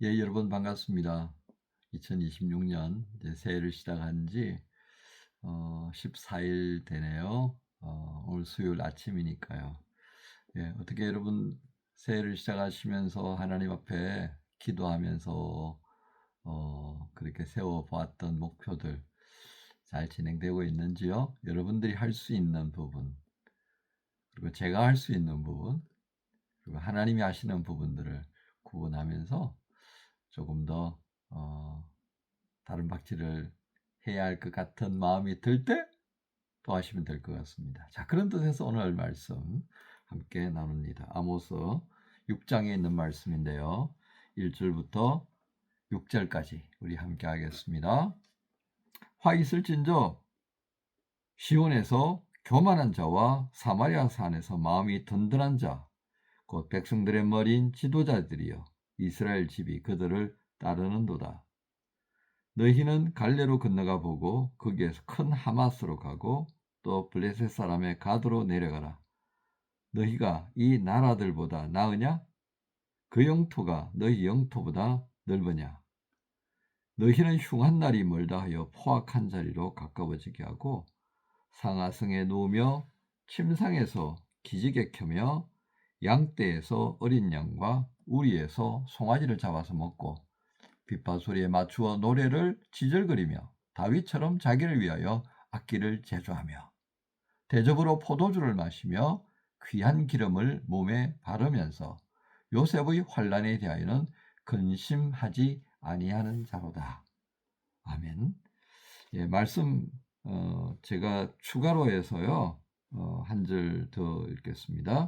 예, 여러분 반갑습니다. 2026년 이제 새해를 시작한 지 14일 되네요. 오늘 수요일 아침이니까요. 예, 어떻게 여러분 새해를 시작하시면서 하나님 앞에 기도하면서 그렇게 세워 보았던 목표들 잘 진행되고 있는지요? 여러분들이 할 수 있는 부분, 그리고 제가 할 수 있는 부분, 그리고 하나님이 하시는 부분들을 구분하면서 조금 더 다른 박질을 해야 할 것 같은 마음이 들 때 또 하시면 될 것 같습니다. 자, 그런 뜻에서 오늘 말씀 함께 나눕니다. 아모스 6장에 있는 말씀인데요. 1절부터 6절까지 우리 함께 하겠습니다. 화 있을진저 시온에서 교만한 자와 사마리아 산에서 마음이 든든한 자, 곧 백성들의 머리인 지도자들이여 이스라엘 집이 그들을 따르는도다. 너희는 갈레로 건너가 보고 거기에서 큰 하마스로 가고 또 블레셋 사람의 가드로 내려가라. 너희가 이 나라들보다 나으냐? 그 영토가 너희 영토보다 넓으냐? 너희는 흉한 날이 멀다 하여 포악한 자리로 가까워지게 하고 상하성에 누우며 침상에서 기지개 켜며 양떼에서 어린 양과 우리에서 송아지를 잡아서 먹고 빗바소리에 맞추어 노래를 지절거리며 다윗처럼 자기를 위하여 악기를 제조하며 대접으로 포도주를 마시며 귀한 기름을 몸에 바르면서 요셉의 환난에 대하여는 근심하지 아니하는 자로다. 아멘. 예, 말씀 제가 추가로 해서요. 한 절 더 읽겠습니다.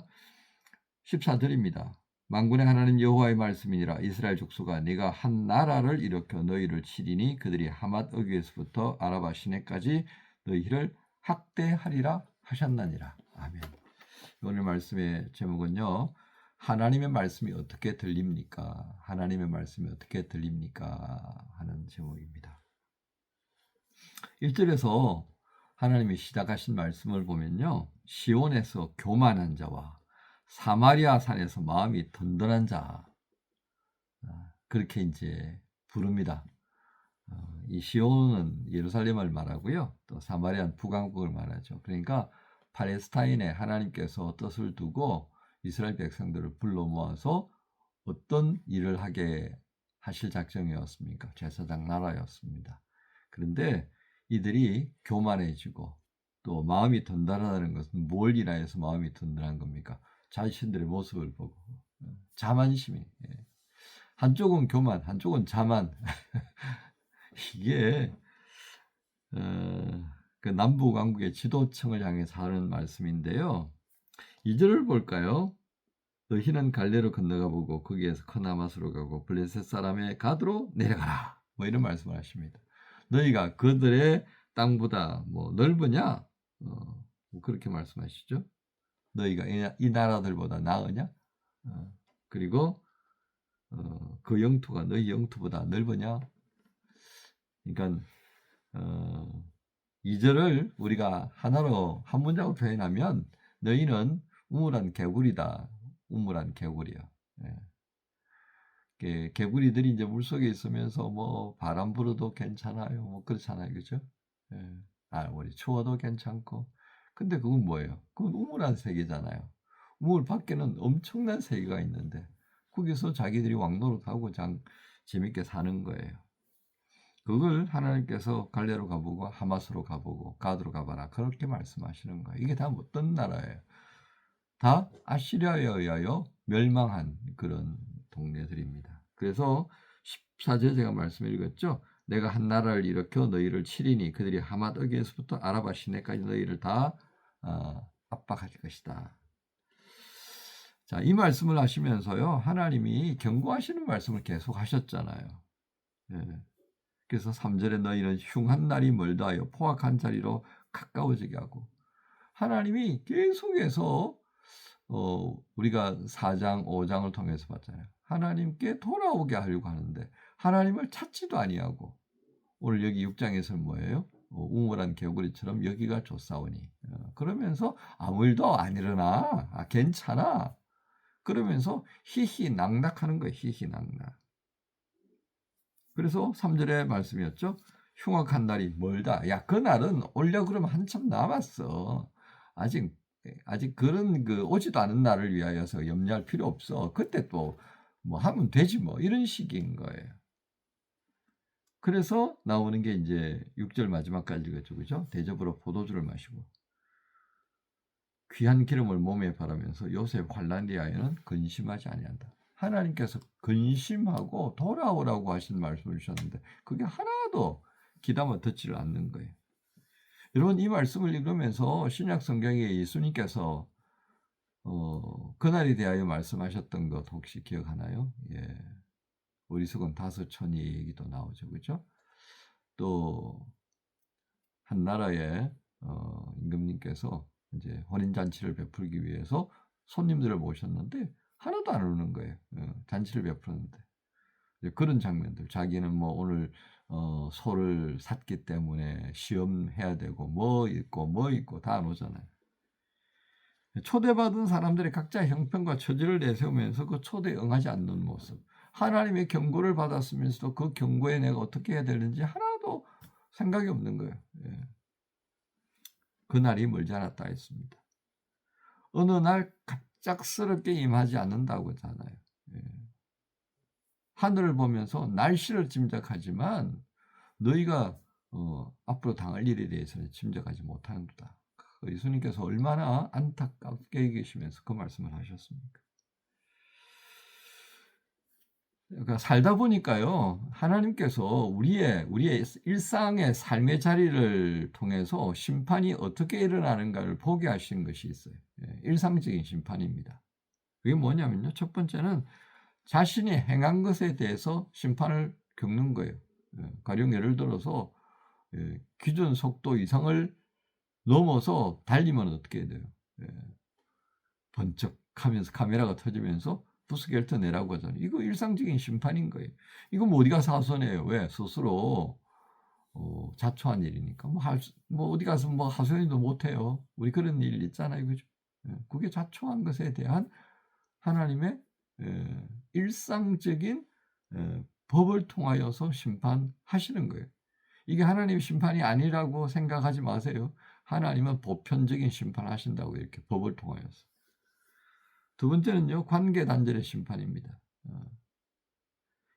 14절입니다. 만군의 하나님 여호와의 말씀이니라. 이스라엘 족속아 네가 한 나라를 일으켜 너희를 치리니 그들이 하맛 어귀에서부터 아라바 시내까지 너희를 학대하리라 하셨나니라. 아멘. 오늘 말씀의 제목은요. 하나님의 말씀이 어떻게 들립니까? 하나님의 말씀이 어떻게 들립니까? 하는 제목입니다. 1절에서 하나님이 시작하신 말씀을 보면요. 시온에서 교만한 자와 사마리아 산에서 마음이 든든한 자, 그렇게 이제 부릅니다. 이 시온은 예루살렘을 말하고요. 또 사마리아는 북왕국을 말하죠. 그러니까 팔레스타인에 하나님께서 뜻을 두고 이스라엘 백성들을 불러 모아서 어떤 일을 하게 하실 작정이었습니까? 제사장 나라였습니다. 그런데 이들이 교만해지고 또 마음이 든든하다는 것은 뭘 인하여서 마음이 든든한 겁니까? 자신들의 모습을 보고 자만심이, 한쪽은 교만, 한쪽은 자만. 이게 그 남북 왕국의 지도층을 향해서 하는 말씀인데요. 2절을 볼까요? 너희는 갈레로 건너가 보고 거기에서 크나마스로 가고 블레셋 사람의 가드로 내려가라. 뭐 이런 말씀을 하십니다. 너희가 그들의 땅보다 뭐 넓으냐? 뭐 그렇게 말씀하시죠. 너희가 이 나라들보다 나으냐? 그리고 그 영토가 너희 영토보다 넓으냐? 그러니까 2절을 우리가 하나로 한 문장으로 표현하면 너희는 우물한 개구리다. 우물한 개구리요. 개구리들이 이제 물속에 있으면서 뭐 바람 불어도 괜찮아요. 뭐 그렇잖아요. 그죠? 우리 추워도 괜찮고. 근데 그건 뭐예요? 그건 우물한 세계잖아요. 우물 밖에는 엄청난 세계가 있는데 거기서 자기들이 왕노릇하고 재밌게 사는 거예요. 그걸 하나님께서 갈레로 가보고 하마스로 가보고 가드로 가봐라 그렇게 말씀하시는 거예요. 이게 다 어떤 나라예요? 다 아시리아에 의하여 멸망한 그런 동네들입니다. 그래서 14절 제가 말씀 읽었죠. 내가 한 나라를 일으켜 너희를 치리니 그들이 하맛 어귀에서부터 아라바 시내까지 너희를 다 압박할 것이다. 자, 이 말씀을 하시면서요. 하나님이 경고하시는 말씀을 계속 하셨잖아요. 그래서 3절에 너희는 흉한 날이 멀다 하여 포악한 자리로 가까워지게 하고 하나님이 계속해서 우리가 4장, 5장을 통해서 봤잖아요. 하나님께 돌아오게 하려고 하는데 하나님을 찾지도 아니하고 오늘 여기 6장에서는 뭐예요? 우물한 개구리처럼 여기가 좋사오니 그러면서 아무 일도 안 일어나. 괜찮아. 그러면서 히히 낙낙하는 거예요. 히히 낙낙. 그래서 3 절의 말씀이었죠. 흉악한 날이 멀다. 야, 그 날은 오려 그러면 한참 남았어. 아직 그런 오지도 않은 날을 위하여서 염려할 필요 없어. 그때 또 뭐 하면 되지 뭐. 이런 식인 거예요. 그래서 나오는 게 이제 6절 마지막까지 읽었죠. 그죠? 대접으로 포도주를 마시고 귀한 기름을 몸에 바르면서 요셉 환난 대하여는 근심하지 아니한다. 하나님께서 근심하고 돌아오라고 하신 말씀을 주셨는데 그게 하나도 귀담아 듣지를 않는 거예요. 여러분, 이 말씀을 읽으면서 신약 성경에 예수님께서 그날에 대하여 말씀하셨던 것 혹시 기억하나요? 예. 어리석은 5천이 얘기도 나오죠. 그죠? 또 한 나라의 임금님께서 이제 혼인잔치를 베풀기 위해서 손님들을 모셨는데 하나도 안 오는 거예요. 잔치를 베푸는데. 그런 장면들. 자기는 뭐 오늘 소를 샀기 때문에 시험해야 되고 뭐 있고 다 안 오잖아요. 초대받은 사람들이 각자 형편과 처지를 내세우면서 그 초대에 응하지 않는 모습. 하나님의 경고를 받았으면서도 그 경고에 내가 어떻게 해야 되는지 하나도 생각이 없는 거예요. 예. 그날이 멀지 않았다 했습니다. 어느 날 갑작스럽게 임하지 않는다고 하잖아요. 예. 하늘을 보면서 날씨를 짐작하지만 너희가 앞으로 당할 일에 대해서는 짐작하지 못하는도다. 예수님께서 얼마나 안타깝게 계시면서 그 말씀을 하셨습니까? 그러니까 살다 보니까요, 하나님께서 우리의 일상의 삶의 자리를 통해서 심판이 어떻게 일어나는가를 보게 하신 것이 있어요. 예, 일상적인 심판입니다. 그게 뭐냐면요, 첫 번째는 자신이 행한 것에 대해서 심판을 겪는 거예요. 예, 가령 예를 들어서 기준 속도 이상을 넘어서 달리면 어떻게 해야 돼요? 예, 번쩍하면서 카메라가 터지면서 부스겔트 내라고 하잖아요. 이거 일상적인 심판인 거예요. 이거 뭐 어디 가서 하소연해요. 왜? 스스로 자초한 일이니까. 뭐 어디 가서 뭐 하소연도 못해요. 우리 그런 일 있잖아요. 그죠? 예, 그게 자초한 것에 대한 하나님의 일상적인 법을 통하여서 심판하시는 거예요. 이게 하나님 심판이 아니라고 생각하지 마세요. 하나님은 보편적인 심판하신다고 이렇게 법을 통하여서. 두 번째는요, 관계 단절의 심판입니다.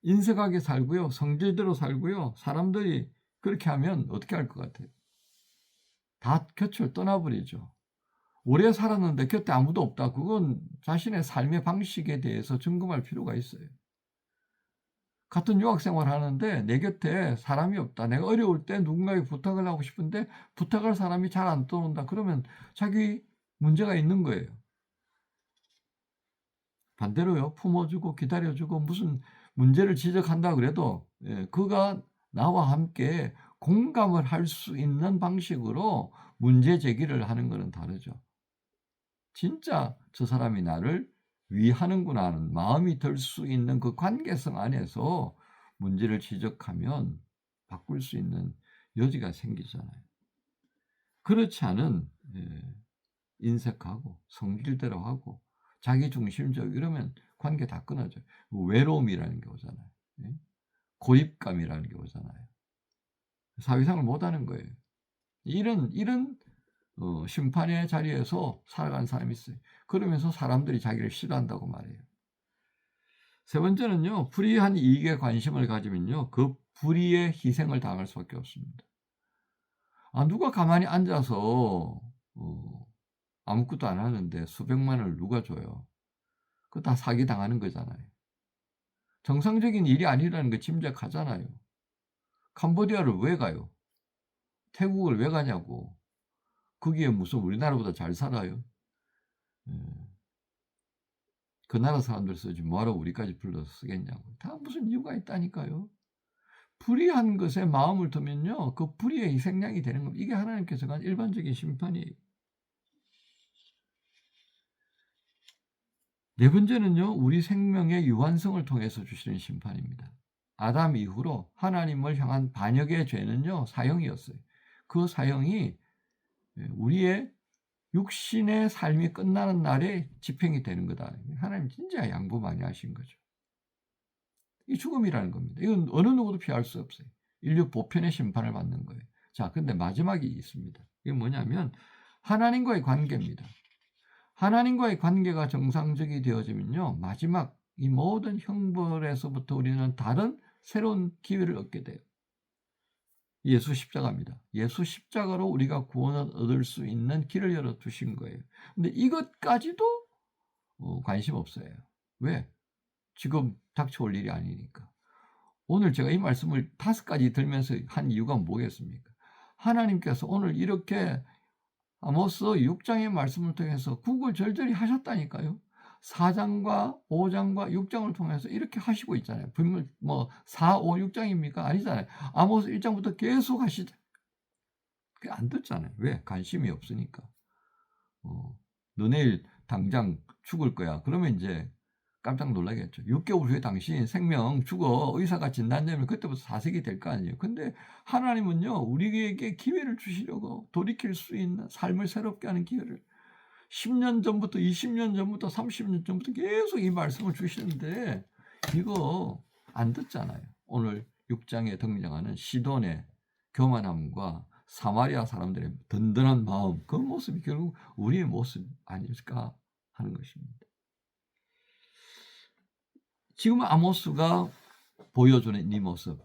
인색하게 살고요, 성질대로 살고요, 사람들이 그렇게 하면 어떻게 할 것 같아요? 다 곁을 떠나버리죠. 오래 살았는데 곁에 아무도 없다. 그건 자신의 삶의 방식에 대해서 점검할 필요가 있어요. 같은 유학 생활 하는데 내 곁에 사람이 없다. 내가 어려울 때 누군가에게 부탁을 하고 싶은데 부탁할 사람이 잘 안 떠온다. 그러면 자기 문제가 있는 거예요. 반대로요, 품어주고 기다려주고 무슨 문제를 지적한다 그래도 그가 나와 함께 공감을 할 수 있는 방식으로 문제 제기를 하는 것은 다르죠. 진짜 저 사람이 나를 위하는구나 하는 마음이 들 수 있는 그 관계성 안에서 문제를 지적하면 바꿀 수 있는 여지가 생기잖아요. 그렇지 않은 인색하고 성질대로 하고 자기중심적 이러면 관계 다 끊어져요. 외로움이라는 게 오잖아요. 예? 고립감이라는 게 오잖아요. 사회생활 못하는 거예요. 이런 심판의 자리에서 살아가는 사람이 있어요. 그러면서 사람들이 자기를 싫어한다고 말해요. 세 번째는요, 불의한 이익에 관심을 가지면요, 그 불의의 희생을 당할 수밖에 없습니다. 누가 가만히 앉아서 아무것도 안 하는데 수백만 원을 누가 줘요? 그거 다 사기 당하는 거잖아요. 정상적인 일이 아니라는 거 짐작하잖아요. 캄보디아를 왜 가요? 태국을 왜 가냐고. 거기에 무슨 우리나라보다 잘 살아요? 예. 그 나라 사람들 쓰지 뭐하러 우리까지 불러서 쓰겠냐고. 다 무슨 이유가 있다니까요. 불의한 것에 마음을 두면요, 그 불의의 희생양이 되는 겁니다. 이게 하나님께서 간 일반적인 심판이에요. 네 번째는요, 우리 생명의 유한성을 통해서 주시는 심판입니다. 아담 이후로 하나님을 향한 반역의 죄는요, 사형이었어요. 그 사형이 우리의 육신의 삶이 끝나는 날에 집행이 되는 거다. 하나님 진짜 양보 많이 하신 거죠. 이 죽음이라는 겁니다. 이건 어느 누구도 피할 수 없어요. 인류 보편의 심판을 받는 거예요. 자, 근데 마지막이 있습니다. 이게 뭐냐면 하나님과의 관계입니다. 하나님과의 관계가 정상적이 되어지면요, 마지막 이 모든 형벌에서부터 우리는 다른 새로운 기회를 얻게 돼요. 예수 십자가입니다. 예수 십자가로 우리가 구원을 얻을 수 있는 길을 열어두신 거예요. 근데 이것까지도 관심 없어요. 왜? 지금 닥쳐올 일이 아니니까. 오늘 제가 이 말씀을 5가지 들면서 한 이유가 뭐겠습니까? 하나님께서 오늘 이렇게 아모스 6장의 말씀을 통해서 구걸절절히 하셨다니까요. 4장과 5장과 6장을 통해서 이렇게 하시고 있잖아요. 분명 4, 5, 6장입니까? 아니잖아요. 아모스 1장부터 계속 하시잖아요. 안 듣잖아요. 왜? 관심이 없으니까. 너 내일 당장 죽을 거야. 그러면 이제 깜짝 놀라겠죠. 6개월 후에 당신 생명 죽어. 의사가 진단되면 그때부터 사색이 될 거 아니에요. 근데 하나님은요, 우리에게 기회를 주시려고 돌이킬 수 있는 삶을 새롭게 하는 기회를 10년 전부터 20년 전부터 30년 전부터 계속 이 말씀을 주시는데 이거 안 듣잖아요. 오늘 6장에 등장하는 시돈의 교만함과 사마리아 사람들의 든든한 마음, 그 모습이 결국 우리의 모습 아닐까 하는 것입니다. 지금 아모스가 보여주는 이 모습,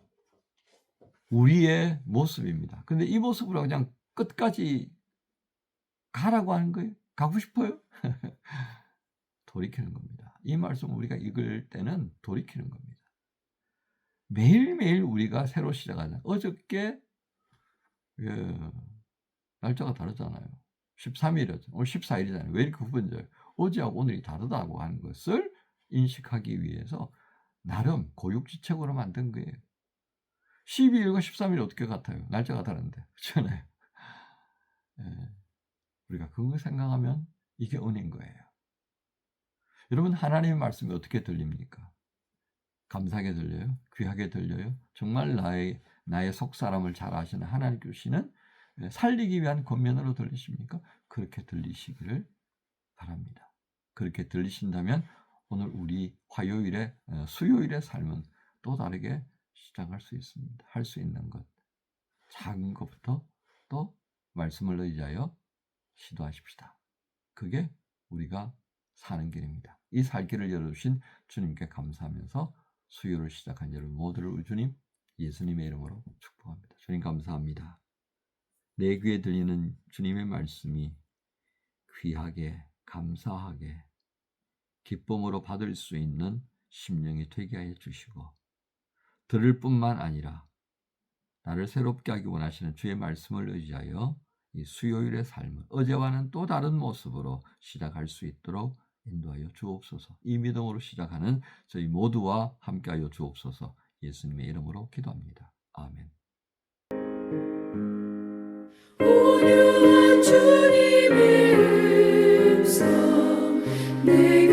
우리의 모습입니다. 근데 이 모습으로 그냥 끝까지 가라고 하는 거예요? 가고 싶어요? 돌이키는 겁니다. 이 말씀 우리가 읽을 때는 돌이키는 겁니다. 매일매일 우리가 새로 시작하자. 어저께 날짜가 다르잖아요. 13일이었죠. 오늘 14일이잖아요. 왜 이렇게 후분져요? 어제하고 오늘이 다르다고 하는 것을 인식하기 위해서 나름 고육지책으로 만든 거예요. 12일과 13일이 어떻게 같아요? 날짜가 다른데. 그렇잖아요. 우리가 그거 생각하면 이게 은혜인 거예요. 여러분, 하나님의 말씀이 어떻게 들립니까? 감사하게 들려요? 귀하게 들려요? 정말 나의 속사람을 잘 아시는 하나님 주시는 살리기 위한 권면으로 들리십니까? 그렇게 들리시기를 바랍니다. 그렇게 들리신다면 오늘 우리 화요일에 수요일의 삶은 또 다르게 시작할 수 있습니다. 할 수 있는 것, 작은 것부터 또 말씀을 의지하여 시도하십시다. 그게 우리가 사는 길입니다. 이 살 길을 열어주신 주님께 감사하면서 수요를 시작한 여러분 모두를 주님 예수님의 이름으로 축복합니다. 주님 감사합니다. 내 귀에 들리는 주님의 말씀이 귀하게 감사하게 기쁨으로 받을 수 있는 심령이 되게 하여 주시고 들을 뿐만 아니라 나를 새롭게 하기 원하시는 주의 말씀을 의지하여 이 수요일의 삶을 어제와는 또 다른 모습으로 시작할 수 있도록 인도하여 주옵소서. 이 믿음으로 시작하는 저희 모두와 함께하여 주옵소서. 예수님의 이름으로 기도합니다. 아멘. 온유한 주님의 음성 내